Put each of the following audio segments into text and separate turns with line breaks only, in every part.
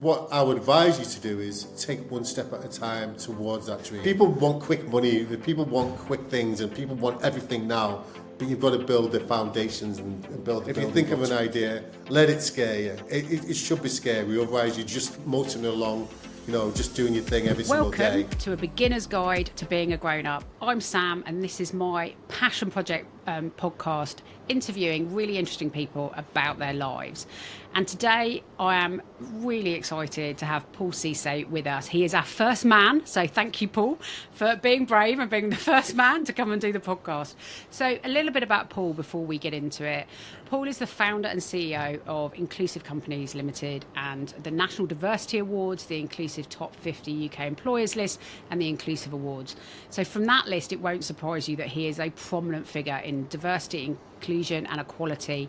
What I would advise you to do is take one step at a time towards that dream. People want quick money, people want quick things, and people want everything now. But you've got to build the foundations and build. If you think of an idea, let it scare you. It should be scary, otherwise you're just motoring along, just doing your thing every single day.
Welcome to a beginner's guide to being a grown-up. I'm Sam, and this is my passion project podcast, interviewing really interesting people about their lives. And today I am really excited to have Paul Sesay with us. He is our first man, so thank you, Paul, for being brave and being the first man to come and do the podcast. So a little bit about Paul before we get into it. Paul is the founder and CEO of Inclusive Companies Limited and the National Diversity Awards, the Inclusive Top 50 UK Employers list, and the Inclusive Awards. So from that list, it won't surprise you that he is a prominent figure in diversity, inclusion and equality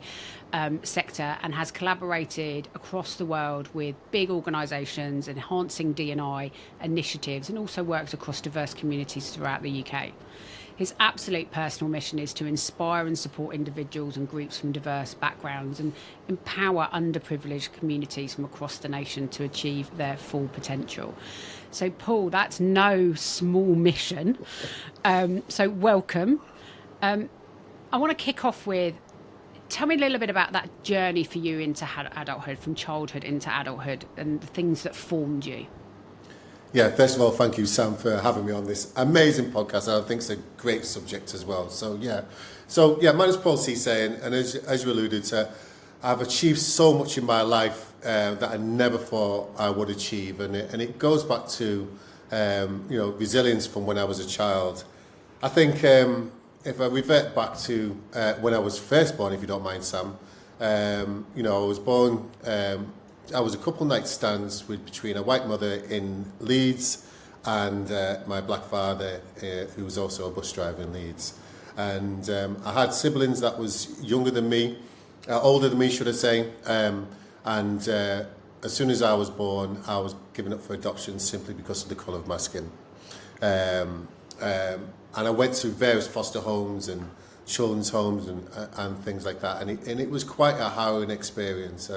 sector, and has collaborated across the world with big organisations enhancing D&I initiatives, and also works across diverse communities throughout the UK. His absolute personal mission is to inspire and support individuals and groups from diverse backgrounds and empower underprivileged communities from across the nation to achieve their full potential. So, Paul, that's no small mission. So welcome. I want to kick off with, tell me a little bit about that journey for you into adulthood, from childhood into adulthood, and the things that formed you.
Yeah, first of all, thank you, Sam, for having me on this amazing podcast. I think it's a great subject as well. So, my name is Paul Sesay, and as you alluded to, I've achieved so much in my life that I never thought I would achieve. And it goes back to, resilience from when I was a child. I think if I revert back to when I was first born, if you don't mind, Sam, I was born... I was a couple night stands between a white mother in Leeds and my black father, who was also a bus driver in Leeds. And I had siblings that was younger than me, older than me, should I say. And as soon as I was born, I was given up for adoption simply because of the colour of my skin. And I went to various foster homes and children's homes and things like that. And it was quite a harrowing experience.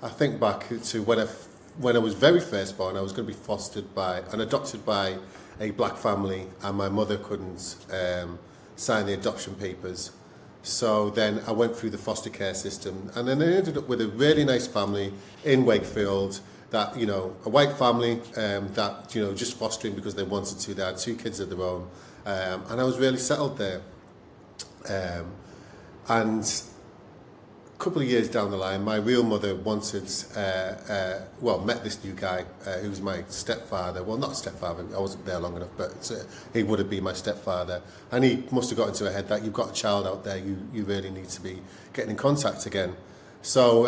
I think back to when I was very first born. I was going to be fostered by and adopted by a black family, and my mother couldn't sign the adoption papers. So then I went through the foster care system, and then I ended up with a really nice family in Wakefield. That a white family that just fostering because they wanted to. They had 2 kids of their own, and I was really settled there. And a couple of years down the line, my real mother met this new guy who was my stepfather. Well, not stepfather, I wasn't there long enough, but he would have been my stepfather. And he must have got into her head that you've got a child out there, you really need to be getting in contact again. So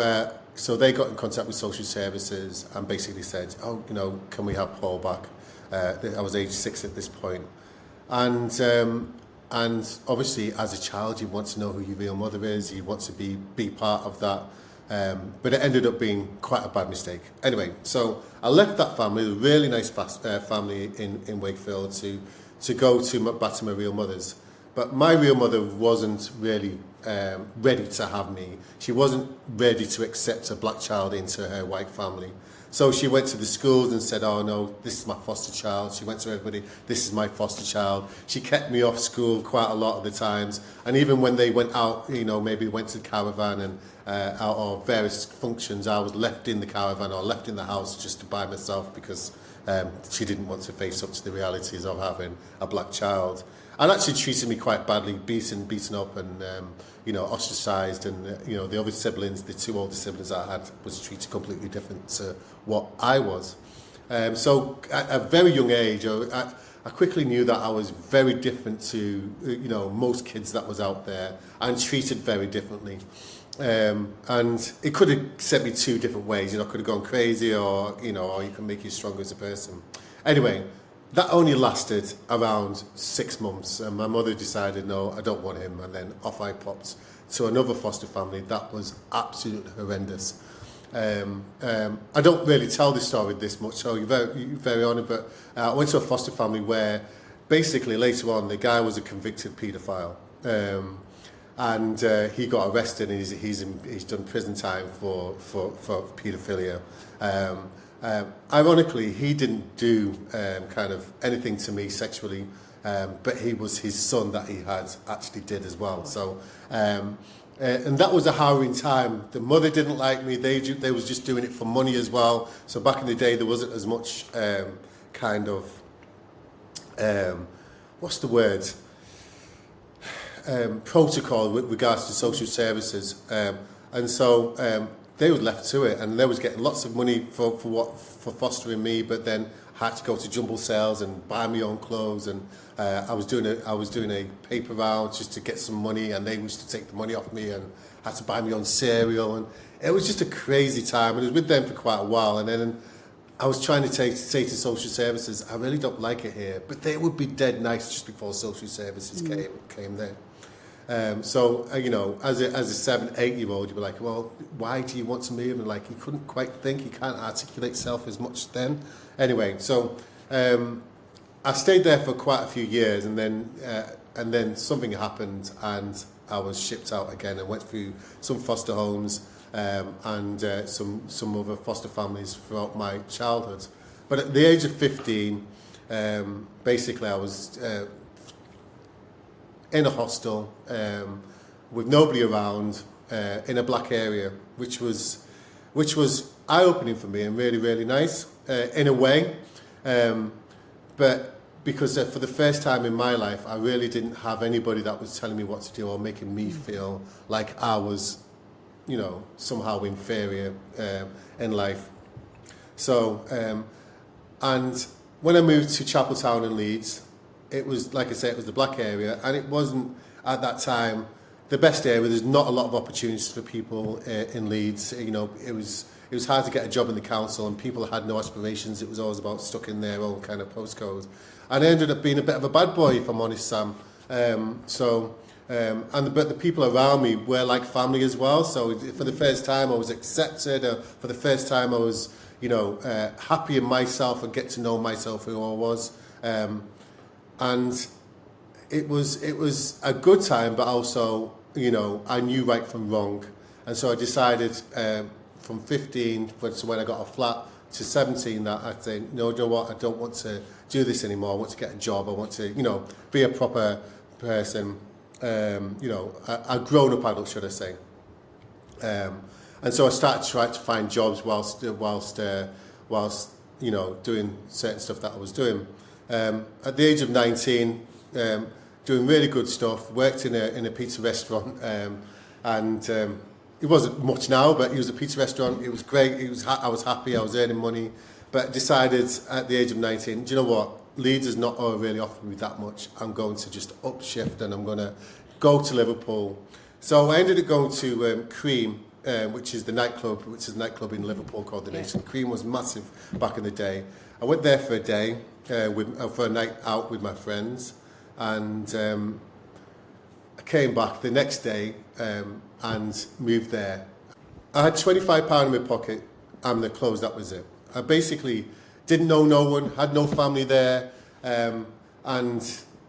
they got in contact with social services and basically said, can we have Paul back? I was age 6 at this point. And obviously, as a child, you want to know who your real mother is. You want to be part of that. But it ended up being quite a bad mistake. Anyway, so I left that family, a really nice family in Wakefield, to go back to my real mother's. But my real mother wasn't really ready to have me. She wasn't ready to accept a black child into her white family. So she went to the schools and said, oh no, this is my foster child. She went to everybody, this is my foster child. She kept me off school quite a lot of the times. And even when they went out, maybe went to the caravan and out or various functions, I was left in the caravan or left in the house just to by myself because she didn't want to face up to the realities of having a black child. And actually treated me quite badly, beaten up and, ostracised. And, the other siblings, the 2 older siblings I had, was treated completely different to what I was. So at a very young age, I quickly knew that I was very different to, most kids that was out there and treated very differently. And it could have set me 2 different ways. Could have gone crazy or you can make you stronger as a person. Anyway, that only lasted around 6 months, and my mother decided, no, I don't want him, and then off I popped to another foster family that was absolutely horrendous. I don't really tell this story this much, so you're very honoured, but I went to a foster family where basically later on the guy was a convicted paedophile. and he got arrested, and he's done prison time for paedophilia. Ironically, he didn't do kind of anything to me sexually, but he was his son that he had actually did as well. So, and that was a harrowing time. The mother didn't like me. They was just doing it for money as well. So back in the day, there wasn't as much kind of what's the word? Protocol with regards to social services, and so they were left to it, and they was getting lots of money for fostering me, but then I had to go to jumble sales and buy my own clothes, and I was doing a paper round just to get some money, and they used to take the money off me, and I had to buy my own cereal, and it was just a crazy time, and I was with them for quite a while, and then I was trying to say to social services, I really don't like it here, but they would be dead nice just before social services came there. So, you know, as a 7, 8-year-old, you'd be like, well, why do you want to move? And like, he couldn't quite think, he can't articulate self as much then. Anyway, so I stayed there for quite a few years, and then something happened, and I was shipped out again and went through some foster homes and some other foster families throughout my childhood. But at the age of 15, basically I was in a hostel with nobody around in a black area, which was eye-opening for me and really, really nice in a way. But because for the first time in my life, I really didn't have anybody that was telling me what to do or making me feel like I was, you know, somehow inferior in life. So, and when I moved to Chapeltown in Leeds, it was, like I said, it was the black area, and it wasn't, at that time, the best area. There's not a lot of opportunities for people in Leeds. You know, it was hard to get a job in the council, and people had no aspirations. It was always about stuck in their own kind of postcode. And I ended up being a bit of a bad boy, if I'm honest, Sam. But the people around me were like family as well. So for the first time, I was accepted. For the first time, I was, you know, happy in myself and get to know myself, who I was. And it was a good time, but also, you know, I knew right from wrong. And so I decided from 15, so when I got a flat, to 17, that I'd say, no, you know what, I don't want to do this anymore. I want to get a job. I want to, you know, be a proper person. You know, a grown-up adult, should I say. And so I started to try to find jobs whilst you know, doing certain stuff that I was doing. At the age of 19, doing really good stuff, worked in a pizza restaurant, and it wasn't much now, but it was a pizza restaurant. It was great. I was happy. I was earning money, but decided at the age of 19, do you know what? Leeds has not really offered me that much. I'm going to just upshift, and I'm going to go to Liverpool. So I ended up going to Cream, which is a nightclub in Liverpool called The Nation. Cream was massive back in the day. I went there for a day, for a night out with my friends, and I came back the next day and moved there. I had £25 in my pocket and the clothes, that was it. I basically didn't know no one, had no family there, and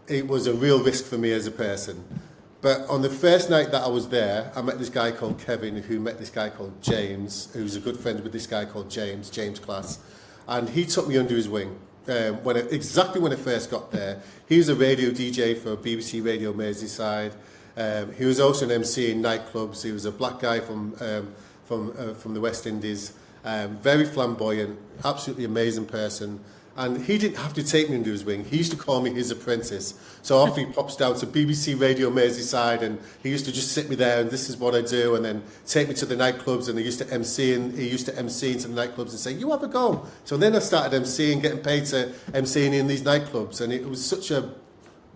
it was a real risk for me as a person. But on the first night that I was there, I met this guy called Kevin, who met this guy called James, who's a good friend with this guy called James Class. And he took me under his wing. Exactly when I first got there, he was a radio DJ for BBC Radio Merseyside. He was also an MC in nightclubs. He was a black guy from the West Indies. Very flamboyant, absolutely amazing person. And he didn't have to take me under his wing. He used to call me his apprentice. So after he pops down to BBC Radio Merseyside, and he used to just sit me there, and this is what I do, and then take me to the nightclubs, and he used to MC into the nightclubs and say, you have a go. So then I started MCing, getting paid to MCing in these nightclubs, and it was such a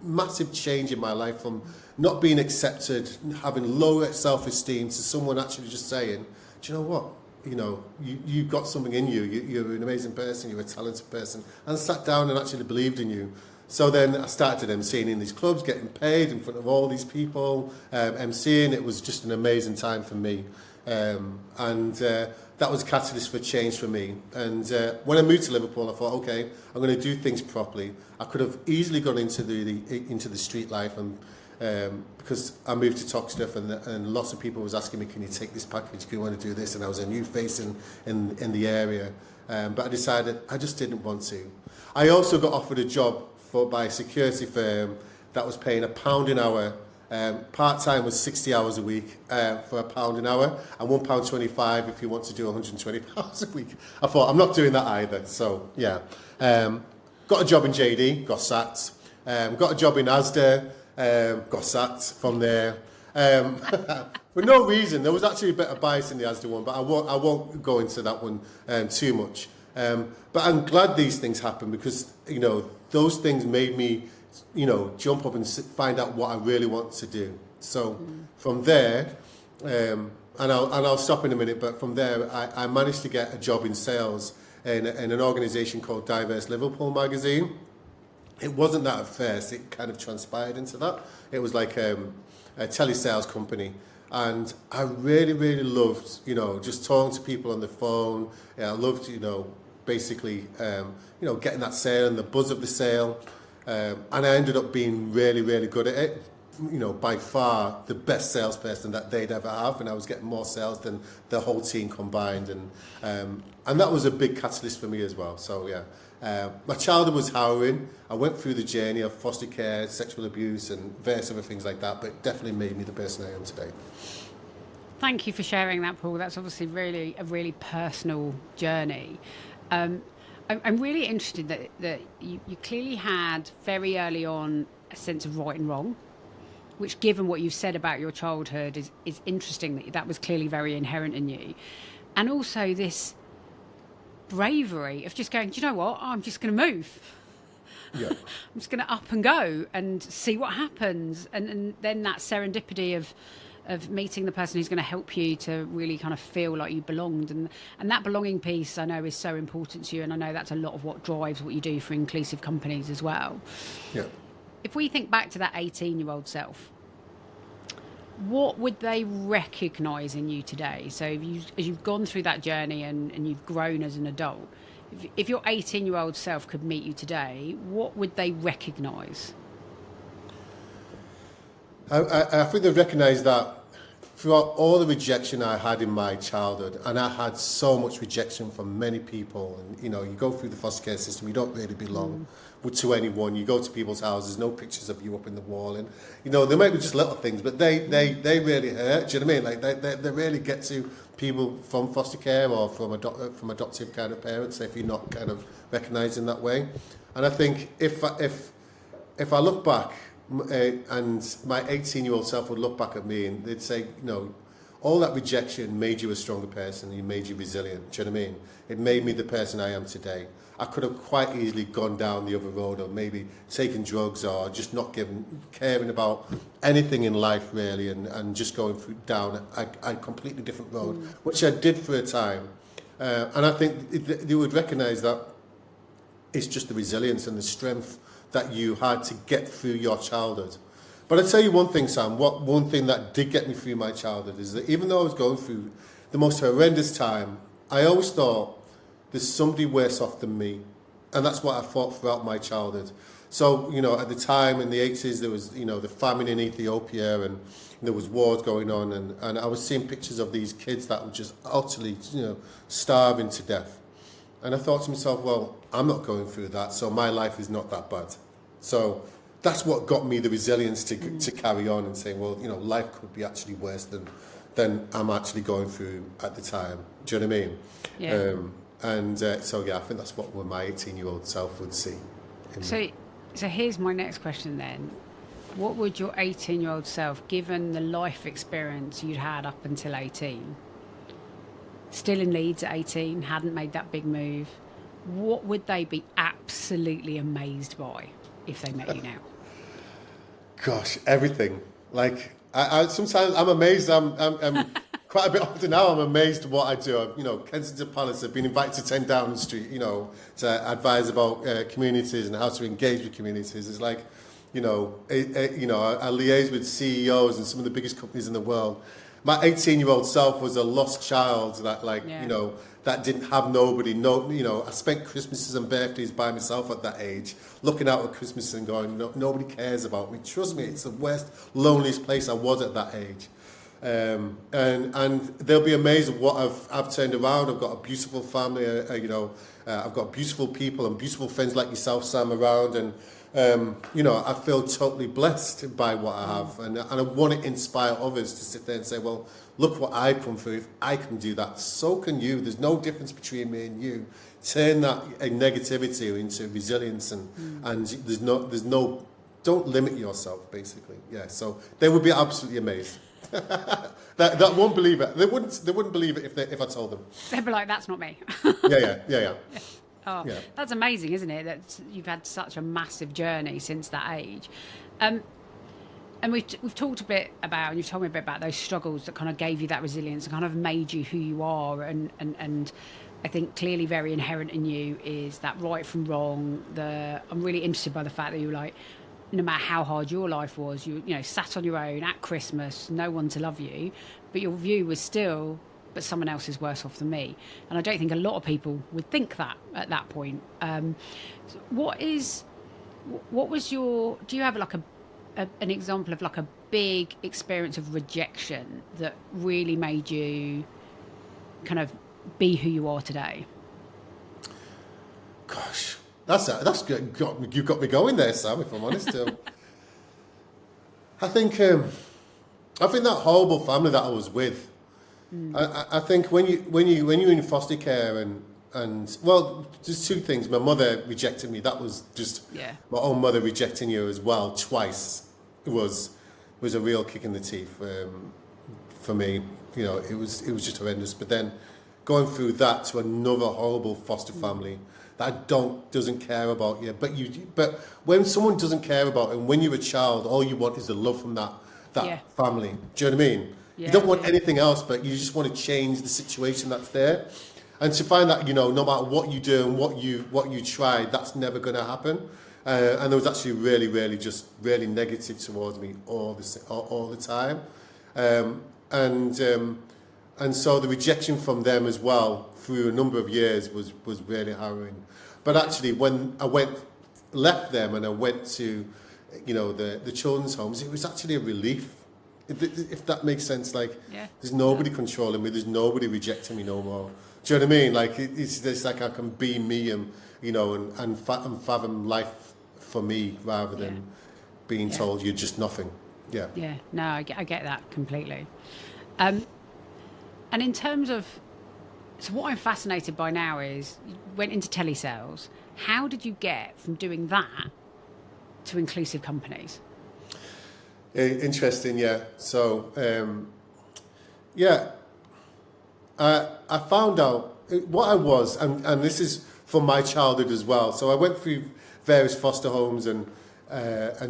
massive change in my life from not being accepted, having low self-esteem, to someone actually just saying, do you know what? You know, you've got something in you. You're an amazing person. You're a talented person. And sat down and actually believed in you. So then I started MCing in these clubs, getting paid in front of all these people, MCing. It was just an amazing time for me. And that was a catalyst for change for me. And when I moved to Liverpool, I thought, okay, I'm going to do things properly. I could have easily gone into the street life because I moved to Toxteth and lots of people was asking me, can you take this package? Do you want to do this? And I was a new face in the area. But I decided I just didn't want to. I also got offered a job by a security firm that was paying £1 an hour. Part-time was 60 hours a week for £1 an hour, and £1.25 if you want to do 120 hours a week. I thought, I'm not doing that either. So, yeah. Got a job in JD, got sacked. Got a job in Asda, got sacked from there. For no reason. There was actually a bit of bias in the Asda one, but I won't go into that one too much. But I'm glad these things happen because, those things made me, jump up and find out what I really want to do. So from there, and I'll stop in a minute, but from there, I managed to get a job in sales in an organisation called Diverse Liverpool magazine. It wasn't that at first. It kind of transpired into that. It was like a telesales company. And I really, really loved, just talking to people on the phone. I loved, basically, getting that sale and the buzz of the sale. And I ended up being really, really good at it. By far the best salesperson that they'd ever have. And I was getting more sales than the whole team combined. And that was a big catalyst for me as well. So, yeah. My childhood was harrowing. I went through the journey of foster care, sexual abuse, and various other things like that, but it definitely made me the person I am today.
Thank you for sharing that, Paul. That's obviously a really personal journey. I'm really interested that you clearly had very early on a sense of right and wrong, which, given what you've said about your childhood, is interesting that was clearly very inherent in you. And also this bravery of just going, do you know what, I'm just going to move. Yeah. I'm just going to up and go and see what happens. And then that serendipity of meeting the person who's going to help you to really kind of feel like you belonged. And that belonging piece, I know, is so important to you. And I know that's a lot of what drives what you do for inclusive companies as well.
Yeah.
If we think back to that 18-year-old self, what would they recognise in you today? So as you've gone through that journey and you've grown as an adult, if your 18-year-old self could meet you today, what would they recognise?
I think they recognise that throughout all the rejection I had in my childhood, and I had so much rejection from many people, and you go through the foster care system, you don't really belong to anyone. You go to people's houses, no pictures of you up in the wall, and there might be just little things, but they really hurt. Do you know what I mean? Like they really get to people from foster care or from adoptive kind of parents if you're not kind of recognised in that way. And I think if I look back, and my 18-year-old self would look back at me and they'd say, all that rejection made you a stronger person. You made you resilient. Do you know what I mean? It made me the person I am today. I could have quite easily gone down the other road, or maybe taken drugs, or just not caring about anything in life really, and just going down a completely different road, which I did for a time. And I think they would recognise that it's just the resilience and the strength that you had to get through your childhood. But I'll tell you one thing, Sam, one thing that did get me through my childhood is that even though I was going through the most horrendous time, I always thought there's somebody worse off than me. And that's what I thought throughout my childhood. So, at the time in the 80s, there was, the famine in Ethiopia, and there was wars going on, and I was seeing pictures of these kids that were just utterly, starving to death. And I thought to myself, well, I'm not going through that, so my life is not that bad. So that's what got me the resilience to carry on and say, well, life could be actually worse than I'm actually going through at the time. Do you know what I mean? Yeah. So I think that's what my 18-year-old self would see.
So here's my next question then. What would your 18-year-old self, given the life experience you'd had up until 18, still in Leeds at 18, hadn't made that big move, what would they be absolutely amazed by if they met you now?
Gosh, everything. Like, I sometimes I'm amazed. I'm quite a bit older now. I'm amazed at what I do. Kensington Palace, I've been invited to 10 Downing Street, to advise about communities and how to engage with communities. It's like, I liaise with CEOs and some of the biggest companies in the world. my 18-year-old self was a lost child that
Yeah.
that didn't have nobody. No, I spent Christmases and birthdays by myself at that age, looking out at Christmas and going, no, nobody cares about me. Trust me, it's the worst, loneliest place I was at that age. And they'll be amazed at what I've turned around. I've got a beautiful family, I've got beautiful people and beautiful friends like yourself, Sam, around, and I feel totally blessed by what I have, and I want to inspire others to sit there and say, well, look what I've come through. If I can do that, so can you. There's no difference between me and you. Turn that negativity into resilience, and there's no. Don't limit yourself, basically. Yeah. So they would be absolutely amazed. that won't believe it. They wouldn't believe it if I told them.
They'd be like, "That's not me."
Yeah.
Oh,
Yeah.
That's amazing, isn't it? That you've had such a massive journey since that age. And we've talked a bit about, and you've told me a bit about those struggles that kind of gave you that resilience and kind of made you who you are. And I think clearly very inherent in you is that right from wrong. I'm really interested by the fact that you're like, no matter how hard your life was, you sat on your own at Christmas, no one to love you, but your view was still, but someone else is worse off than me. And I don't think a lot of people would think that at that point. Do you have like an example of like a big experience of rejection that really made you kind of be who you are today?
Gosh, that's good. You've got me going there, Sam, if I'm honest. I think that horrible family that I was with, I think when you're in foster care and well, there's two things. My mother rejected me. That was just my own mother rejecting you as well twice. It was a real kick in the teeth for me. It was just horrendous. But then going through that to another horrible foster family that doesn't care about you. But when someone doesn't care about it, and when you're a child, all you want is the love from that family. Do you know what I mean? You don't want anything else, but you just want to change the situation that's there. And to find that, no matter what you do and what you try, that's never going to happen. And there was actually really, really, just really negative towards me all the time. And so the rejection from them as well through a number of years was really harrowing. But actually, when I left them and I went to, the children's homes, it was actually a relief. If that makes sense, there's nobody controlling me, there's nobody rejecting me no more. Do you know what I mean? Like it's like I can be me and fathom life for me rather than being told you're just nothing. Yeah.
Yeah. No, I get that completely. And in terms of, so what I'm fascinated by now is you went into telesales. How did you get from doing that to inclusive companies?
Interesting, yeah. So, I found out what I was, and this is from my childhood as well. So I went through various foster homes and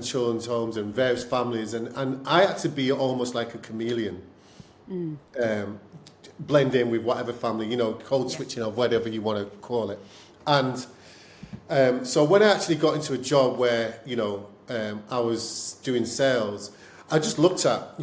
children's homes and various families, and I had to be almost like a chameleon, blend in with whatever family, code switching or whatever you want to call it. And so when I actually got into a job where, I was doing sales, I just looked at,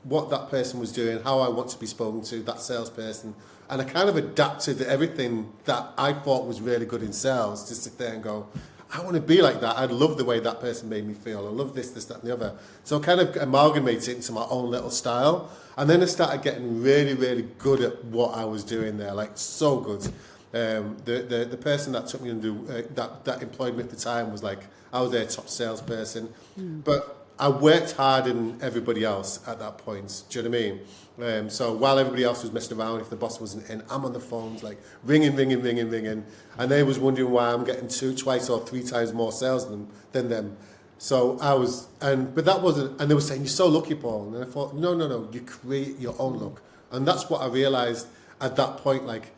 what that person was doing, how I want to be spoken to, that salesperson, and I kind of adapted everything that I thought was really good in sales to sit there and go, I want to be like that. I love the way that person made me feel. I love this, that, and the other. So I kind of amalgamated it into my own little style. And then I started getting really, really good at what I was doing there, like so good. The person that took me under, that employed me at the time was like, I was their top salesperson. But I worked harder than everybody else at that point. Do you know what I mean? So while everybody else was messing around, if the boss wasn't in, I'm on the phones like ringing. And they was wondering why I'm getting twice or three times more sales than them. So I was, but that wasn't, and they were saying, you're so lucky, Paul. And I thought, no, you create your own luck. And that's what I realized at that point, like,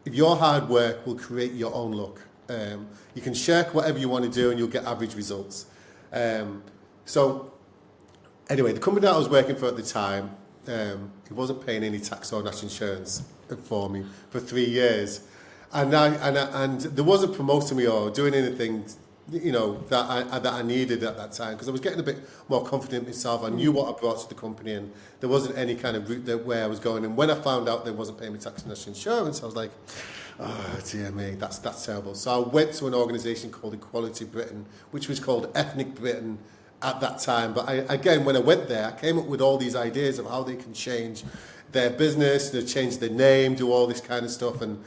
if your hard work will create your own luck. You can shirk whatever you want to do and you'll get average results. So anyway, the company that I was working for at the time, it wasn't paying any tax or national insurance for me for 3 years. And there wasn't promoting me or doing anything that I needed at that time, because I was getting a bit more confident in myself. I knew what I brought to the company, and there wasn't any kind of route where I was going. And when I found out they wasn't paying me tax and national insurance, I was like, oh dear me, that's terrible. So I went to an organisation called Equality Britain, which was called Ethnic Britain at that time. But when I went there, I came up with all these ideas of how they can change their business, they change their name, do all this kind of stuff, and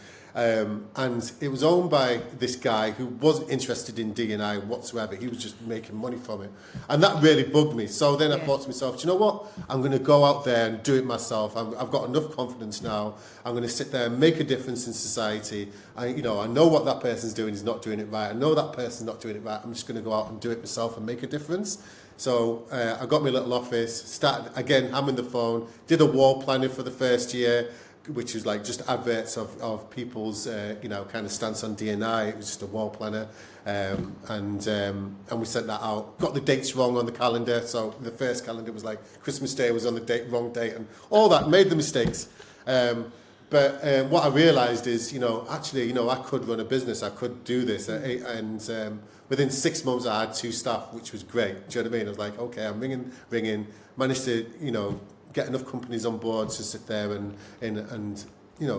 it was owned by this guy who wasn't interested in D&I whatsoever. He was just making money from it. And that really bugged me. So then I thought to myself, do you know what? I'm going to go out there and do it myself. I've got enough confidence now. I'm going to sit there and make a difference in society. I know what that person's doing is not doing it right. I know that person's not doing it right. I'm just going to go out and do it myself and make a difference. So I got my little office, started, again, hammering the phone, did a wall planning for the first year, which was like just adverts of people's, kind of stance on D&I. It was just a wall planner. And we sent that out. Got the dates wrong on the calendar. So the first calendar was like Christmas Day was on the wrong date, and all that, made the mistakes. But what I realised is, I could run a business. I could do this. And within 6 months, I had 2 staff, which was great. Do you know what I mean? I was like, okay, I'm ringing, managed to, get enough companies on board to sit there and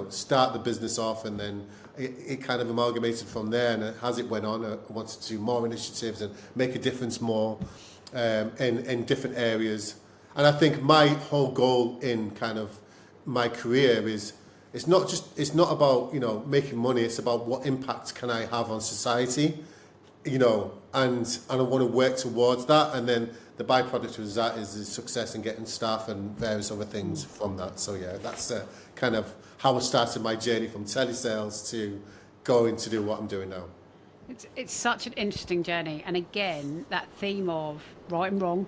start the business off, and then it kind of amalgamated from there. And as it went on, I wanted to do more initiatives and make a difference more in different areas. And I think my whole goal in kind of my career is it's not about making money. It's about what impact can I have on society, and I want to work towards that. And then the byproduct of that is the success in getting staff and various other things from that. So yeah, that's kind of how I started my journey from telesales to going to do what I'm doing now.
It's such an interesting journey, and again, that theme of right and wrong.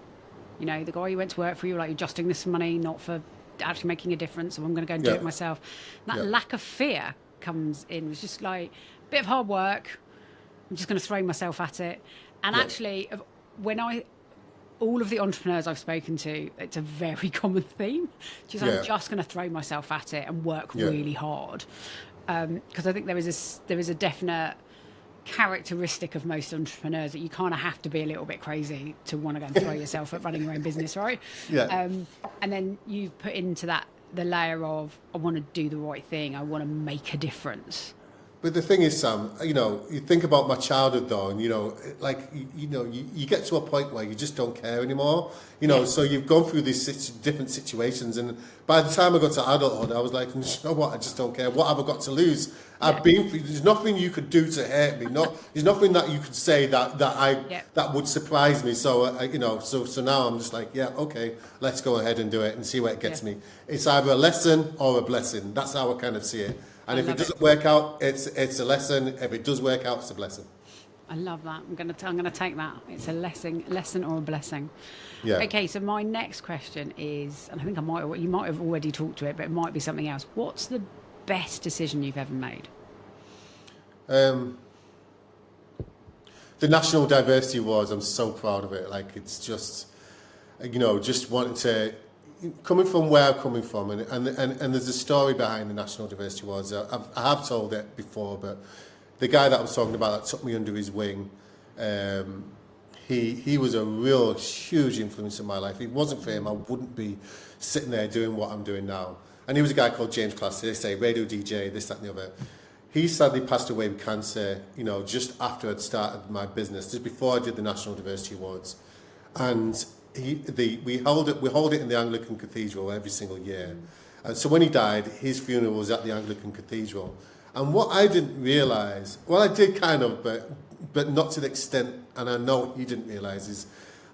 The guy you went to work for, you were like, you're just doing this for money, not for actually making a difference. So I'm going to go and do it myself. That lack of fear comes in. It was just like a bit of hard work. I'm just going to throw myself at it. And actually, all of the entrepreneurs I've spoken to, it's a very common theme. I'm just going to throw myself at it and work really hard. Because I think there is a definite characteristic of most entrepreneurs that you kind of have to be a little bit crazy to want to go and throw yourself at running your own business, right? Yeah. And then you put into that the layer of, I want to do the right thing. I want to make a difference.
But the thing is, Sam, you think about my childhood though, and you get to a point where you just don't care anymore, so you've gone through these different situations, and by the time I got to adulthood, I was like, you know what, I just don't care. What have I got to lose? I've been through, there's nothing you could do to hurt me. There's nothing that you could say that would surprise me. So, so now I'm just like, okay, let's go ahead and do it and see where it gets me. It's either a lesson or a blessing. That's how I kind of see it. And if it doesn't work out, it's a lesson. If it does work out, it's a blessing.
I love that. I'm gonna take that. It's a lesson or a blessing.
Yeah.
Okay. So my next question is, and I think you might have already talked to it, but it might be something else. What's the best decision you've ever made?
The National Diversity Awards. I'm so proud of it. Like, it's just, just wanting to. Coming from where I'm coming from, and there's a story behind the National Diversity Awards. I have told it before, but the guy that I was talking about that took me under his wing, he was a real huge influence in my life. If it wasn't for him, I wouldn't be sitting there doing what I'm doing now. And he was a guy called James Class, Sesay, radio DJ, this, that, and the other. He sadly passed away with cancer, just after I'd started my business, just before I did the National Diversity Awards, and. We hold it in the Anglican Cathedral every single year. And so when he died, his funeral was at the Anglican Cathedral. And what I didn't realise, well, I did kind of, but not to the extent, and I know he didn't realise, is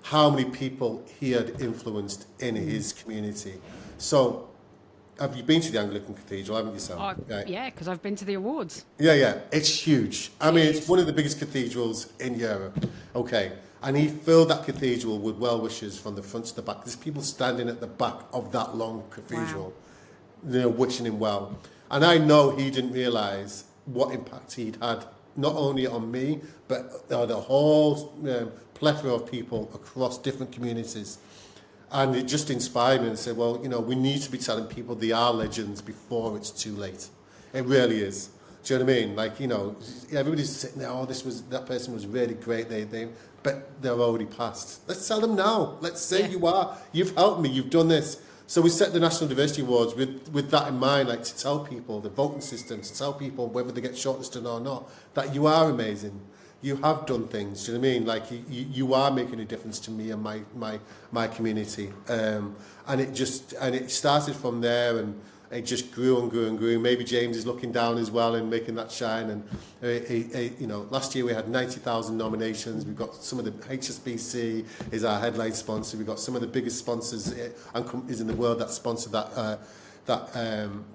how many people he had influenced in his community. So, have you been to the Anglican Cathedral, haven't you, Sam?
Right. Yeah, because I've been to the awards.
Yeah, it's huge. I mean, it's one of the biggest cathedrals in Europe. Okay. And he filled that cathedral with well-wishers from the front to the back. There's people standing at the back of that long cathedral, wishing him well. And I know he didn't realise what impact he'd had, not only on me, but the whole plethora of people across different communities. And it just inspired me and said, well, we need to be telling people they are legends before it's too late. It really is. Do you know what I mean? Like, you know, everybody's sitting there, oh, that person was really great. But they're already passed. Let's tell them now. Let's say you've helped me, you've done this. So we set the National Diversity Awards with that in mind, like to tell people, the voting system, to tell people whether they get shortlisted or not, that you are amazing. You have done things, do you know what I mean? Like you are making a difference to me and my community. And it started from there, and it just grew and grew and grew. Maybe James is looking down as well and making that shine. And you know, last year we had 90,000 nominations. We've got some of the HSBC is our headline sponsor. We've got some of the biggest sponsors and companies in the world that sponsor that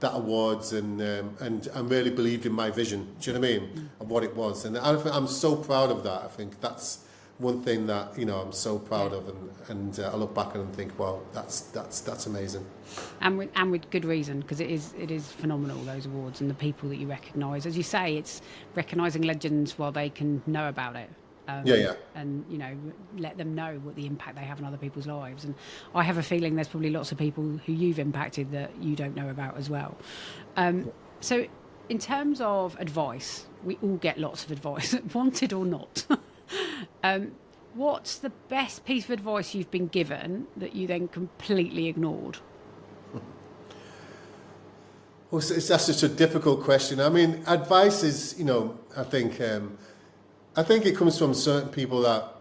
awards, and really believed in my vision. Do you know what I mean? Of what it was, and I'm so proud of that. I think that's one thing that, you know, I'm so proud of, and I look back and think, wow, that's amazing.
And with good reason, because it is phenomenal, those awards, and the people that you recognise. As you say, it's recognising legends while they can know about it. And, you know, let them know what the impact they have on other people's lives. And I have a feeling there's probably lots of people who you've impacted that you don't know about as well. So in terms of advice, we all get lots of advice, wanted or not. What's the best piece of advice you've been given that you then completely ignored?
Well, that's such a difficult question. I mean, advice is, you know, I think it comes from certain people that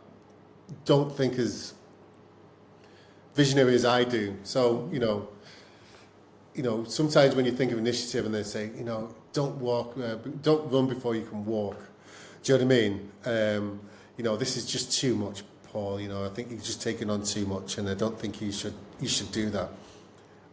don't think as visionary as I do. So, you know, sometimes when you think of initiative and they say, you know, don't run before you can walk. Do you know what I mean? You know, this is just too much, Paul. You know, I think you've just taken on too much, and I don't think you should do that.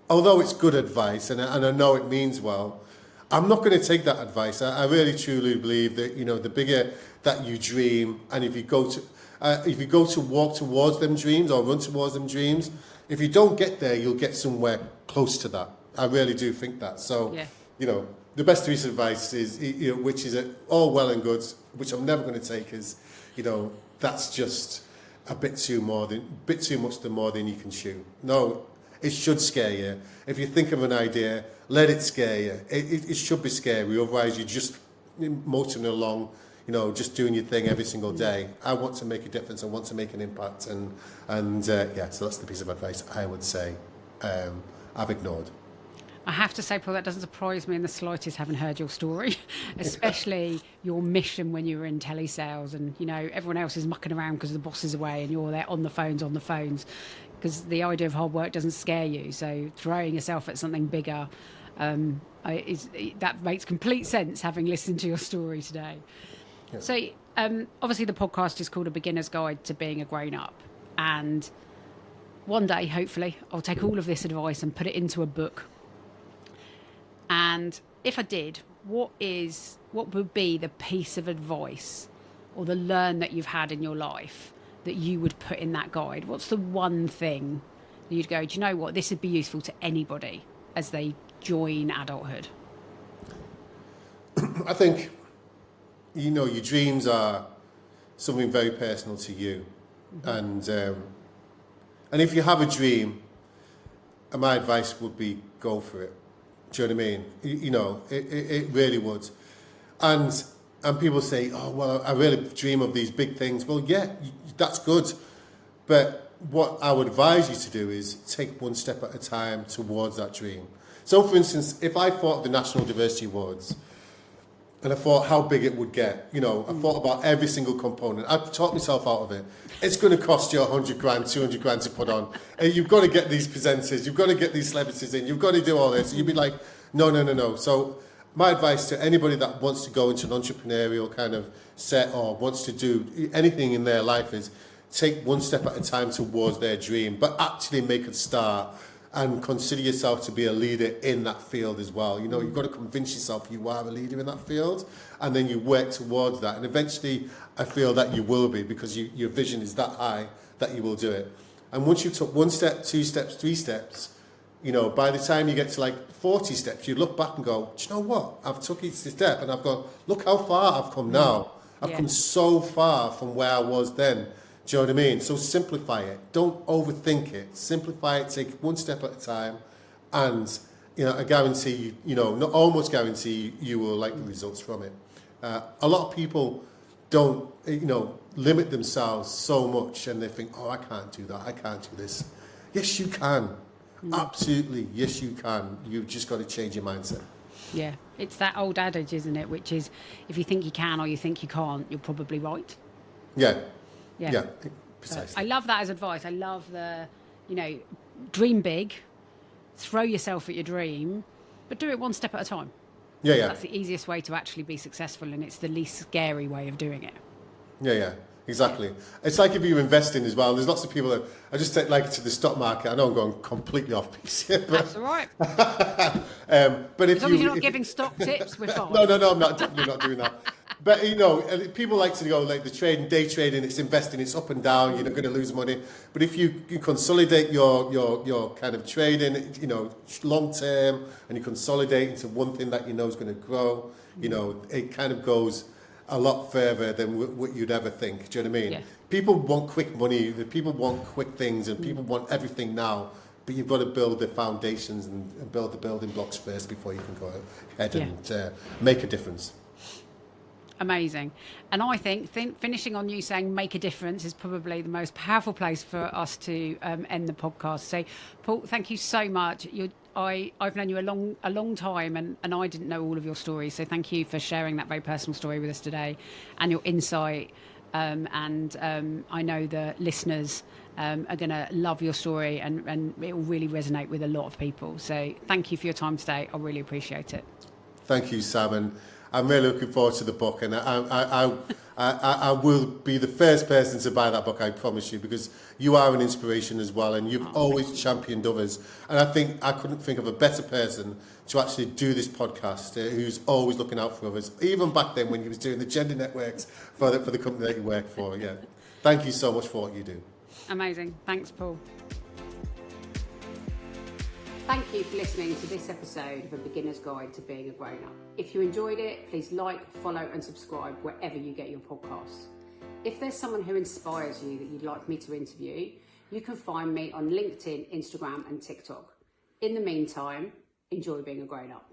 Although it's good advice, and I know it means well, I'm not going to take that advice. I really truly believe that, you know, the bigger that you dream, and if you go to walk towards them dreams or run towards them dreams, if you don't get there, you'll get somewhere close to that. I really do think that. So, you know, the best piece of advice is, you know, which is all well and good, which I'm never going to take, is, you know, that's just a bit too much more than you can chew. No, it should scare you. If you think of an idea, let it scare you. It should be scary, otherwise you're just motoring along, you know, just doing your thing every single day. I want to make a difference. I want to make an impact, so that's the piece of advice I would say I've ignored.
I have to say, Paul, that doesn't surprise me in the slightest, having heard your story, especially your mission when you were in telesales, and, you know, everyone else is mucking around because the boss is away and you're there on the phones, because the idea of hard work doesn't scare you. So throwing yourself at something bigger, that makes complete sense, having listened to your story today. Yeah. So obviously the podcast is called A Beginner's Guide to Being a Grown-Up, and one day, hopefully, I'll take all of this advice and put it into a book. And if I did, what would be the piece of advice or the learn that you've had in your life that you would put in that guide? What's the one thing that you'd go, do you know what, this would be useful to anybody as they join adulthood?
I think, you know, your dreams are something very personal to you. Mm-hmm. And if you have a dream, my advice would be go for it. Do you know what I mean? You know, it really would. And people say, oh, well, I really dream of these big things. Well, yeah, that's good. But what I would advise you to do is take one step at a time towards that dream. So, for instance, if I thought of the National Diversity Awards, and I thought how big it would get, you know, I thought about every single component. I've talked myself out of it. It's going to cost you 100 grand, 200 grand to put on. And you've got to get these presenters, you've got to get these celebrities in, you've got to do all this. And you'd be like, no. So my advice to anybody that wants to go into an entrepreneurial kind of set or wants to do anything in their life is take one step at a time towards their dream, but actually make a start. And consider yourself to be a leader in that field as well. You know, you've got to convince yourself you are a leader in that field, and then you work towards that. And eventually, I feel that you will be, because your vision is that high that you will do it. And once you took one step, 2 steps, 3 steps, you know, by the time you get to like 40 steps, you look back and go, do you know what? I've took each step, and I've gone, look how far I've come now. I've come so far from where I was then. Do you know what I mean? So simplify it. Don't overthink it. Simplify it. Take one step at a time, and I guarantee not almost guarantee you will like the results from it. A lot of people don't, limit themselves so much, and they think, oh, I can't do that, I can't do this. Yes, you can. Absolutely, yes, you can. You've just got to change your mindset.
Yeah, it's that old adage, isn't it? Which is, if you think you can or you think you can't, you're probably right.
Yeah,
Yeah,
precisely.
I love that as advice. I love the, dream big, throw yourself at your dream, but do it one step at a time.
Yeah.
That's the easiest way to actually be successful, and it's the least scary way of doing it.
Yeah, exactly. It's like if you're investing as well. There's lots of people that I just take like to the stock market. I know I'm going completely off piece here, but
That's all right.
but if
As long as you're not giving stock tips, we're fine.
No, I'm definitely not doing that. But people like to go like the trading, day trading. It's investing. It's up and down. You're not going to lose money. But if you consolidate your kind of trading, long term, and you consolidate into one thing that is going to grow, it kind of goes a lot further than what you'd ever think. Do you know what I mean?
Yeah.
People want quick money. People want quick things, and people want everything now. But you've got to build the foundations and build the building blocks first before you can go ahead and make a difference.
Amazing. And I think finishing on you saying make a difference is probably the most powerful place for us to end the podcast. So, Paul, thank you so much. I've known you a long time, and I didn't know all of your stories. So thank you for sharing that very personal story with us today and your insight. And I know the listeners are going to love your story, and it will really resonate with a lot of people. So thank you for your time today. I really appreciate it.
Thank you, Sam, and I'm really looking forward to the book, and I will be the first person to buy that book, I promise you, because you are an inspiration as well, and you've always championed others. And I think I couldn't think of a better person to actually do this podcast, who's always looking out for others, even back then when you was doing the gender networks for the company that you work for. Yeah, thank you so much for what you do.
Amazing. Thanks, Paul. Thank you for listening to this episode of A Beginner's Guide to Being a Grown-Up. If you enjoyed it, please like, follow and subscribe wherever you get your podcasts. If there's someone who inspires you that you'd like me to interview, you can find me on LinkedIn, Instagram and TikTok. In the meantime, enjoy being a grown-up.